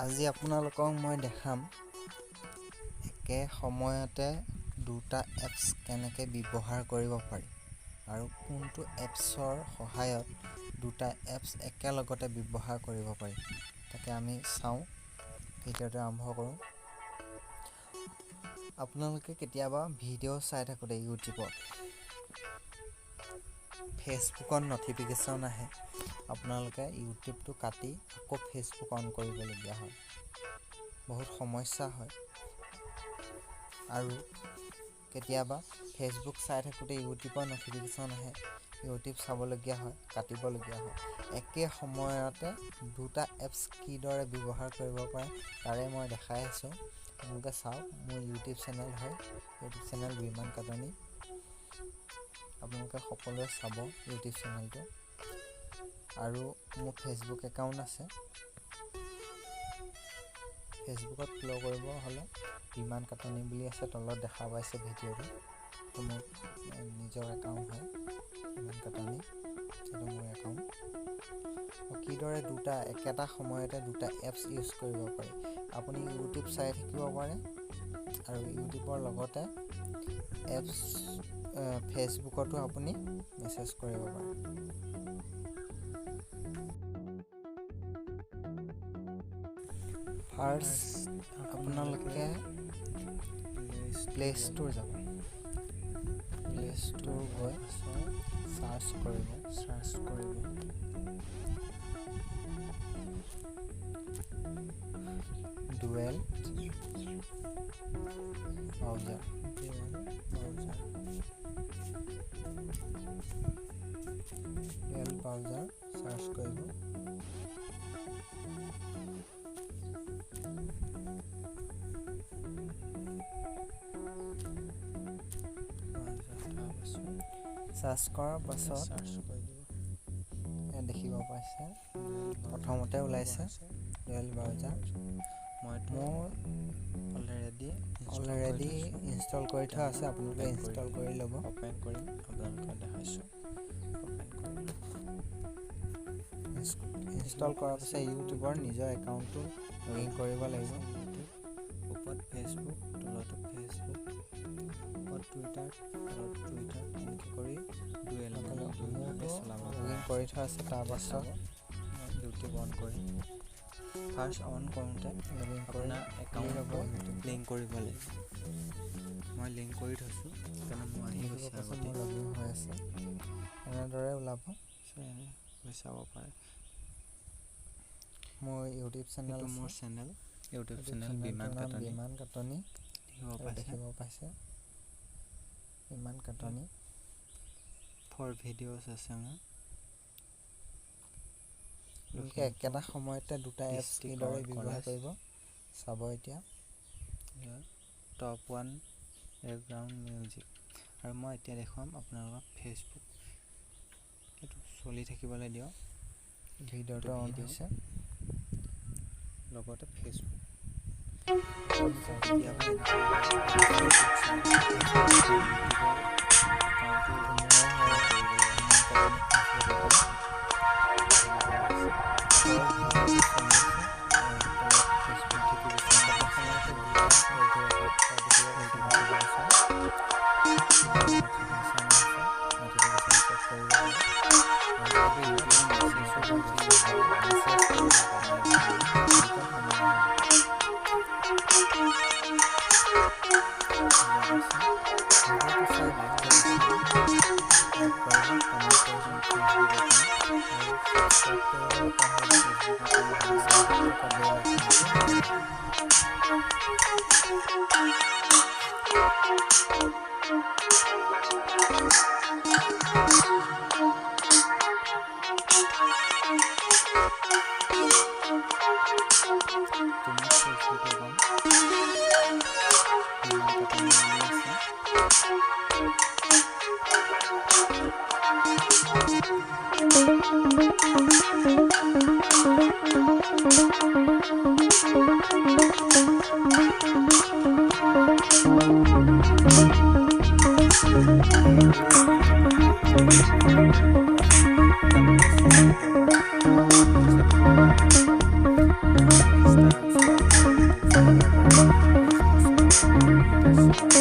আজি আপোনালোকক মই দেখাম একে সময়তে দুটা এপছ কেনেকৈ ব্যৱহাৰ কৰিব পাৰি আৰু কোনটো এপছৰ সহায়ত দুটা এপছ একেলগতে ব্যৱহাৰ কৰিব পাৰি তাকে আমি চাওঁ। ভিডিঅ'টো আৰম্ভ কৰোঁ। আপোনালোকে কেতিয়াবা ভিডিঅ' চাই থাকোঁতে ইউটিউবত ফেচবুকত নটিফিকেশ্যন আহে, আপোনালোকে ইউটিউবটো কাটি আকৌ ফেচবুক অন কৰিবলগীয়া হয়। বহুত সমস্যা হয়। আৰু কেতিয়াবা ফেচবুক চাই থাকোঁতে ইউটিউবৰ নটিফিকেশ্যন আহে, ইউটিউব চাবলগীয়া হয়, কাটিবলগীয়া হয়। একে সময়তে দুটা এপছ কিদৰে ব্যৱহাৰ কৰিব পাৰে তাৰে মই দেখাই আছোঁ। আপোনালোকে চাওক, মোৰ ইউটিউব চেনেল হয়, ইউটিউব চেনেল বিমান কাটনি। আপোনালোকে সকলোৱে চাব ইউটিউব চেনেলটো। আৰু মোৰ ফেচবুক একাউণ্ট আছে। ফেচবুকত ফ'ল' কৰিব হ'লে বিমান কাটনি বুলি আছে, তলত দেখা পাইছে ভিডিঅ'টো। সেইটো মোৰ নিজৰ একাউণ্ট হয়, বিমান কাটনি। সেইটো মোৰ একাউণ্ট। কিদৰে একেটা সময়তে দুটা এপছ ইউজ কৰিব পাৰি। আপুনি ইউটিউব চাই থাকিব পাৰে আৰু ইউটিউবৰ লগতে এপছ ফেচবুকতো আপুনি মেছেজ কৰিব পাৰে। ফাৰ্ষ্ট আপোনালোকে প্লে ষ্ট'ৰ যাব। প্লে ষ্ট'ৰ গৈ চাৰ্চ কৰিব dual browser. Dual browser search কৰিব। চাৰ্চ কৰাৰ পাছত দেখিব পাইছে, প্ৰথমতে ওলাইছে ডুৱেল ব্ৰাউজাৰ। মোৰ অলৰেডি ইনষ্টল কৰি থোৱা আছে, আপোনালোকে ইনষ্টল কৰি ল'ব। অ'পেন কৰিম, আপোনালোকে দেখাইছোঁ। ইনষ্টল কৰাৰ পাছত ইউটিউবৰ নিজৰ একাউণ্টটো লিংক কৰিব লাগিব। ওপৰত ফেচবুক, তলতো ফেচবুক, ওপৰত টুইটাৰ, তলত টুইটাৰ, এনেকৈ কৰি লগ কৰি থোৱা আছে। তাৰপাছত ইউটিউব অন কৰিম। ফাৰ্ষ্ট অন কৰোঁতে আপোনাৰ একাউণ্টটো লিংক কৰিব লাগিব। মই লিংক কৰি থৈছোঁ, সেইকাৰণে মই আহি গৈছে আগতে লগিন হৈ আছে। এনেদৰে ওলাব, চাব পাৰে। মোৰ ইউটিউব চেনেল, মোৰ চেনেল ইউটিউব চেনেল বিমান কাটনি দেখিব পাইছে। বিমান কাটনি 4 ভিডিঅ'ছ আছে মোৰ। একেটা সময়তে দুটা এপছ কিদৰে ব্যৱহাৰ কৰিব চাব। এতিয়া টপ 1 বেকগ্ৰাউণ্ড মিউজিক, আৰু মই এতিয়া দেখুৱাম আপোনালোকক ফেচবুক। এইটো চলি থাকিবলৈ দিয়ক। ভিডিঅ'টো অন হৈছে, লগতে ফেচবুক। কৰিছোঁ।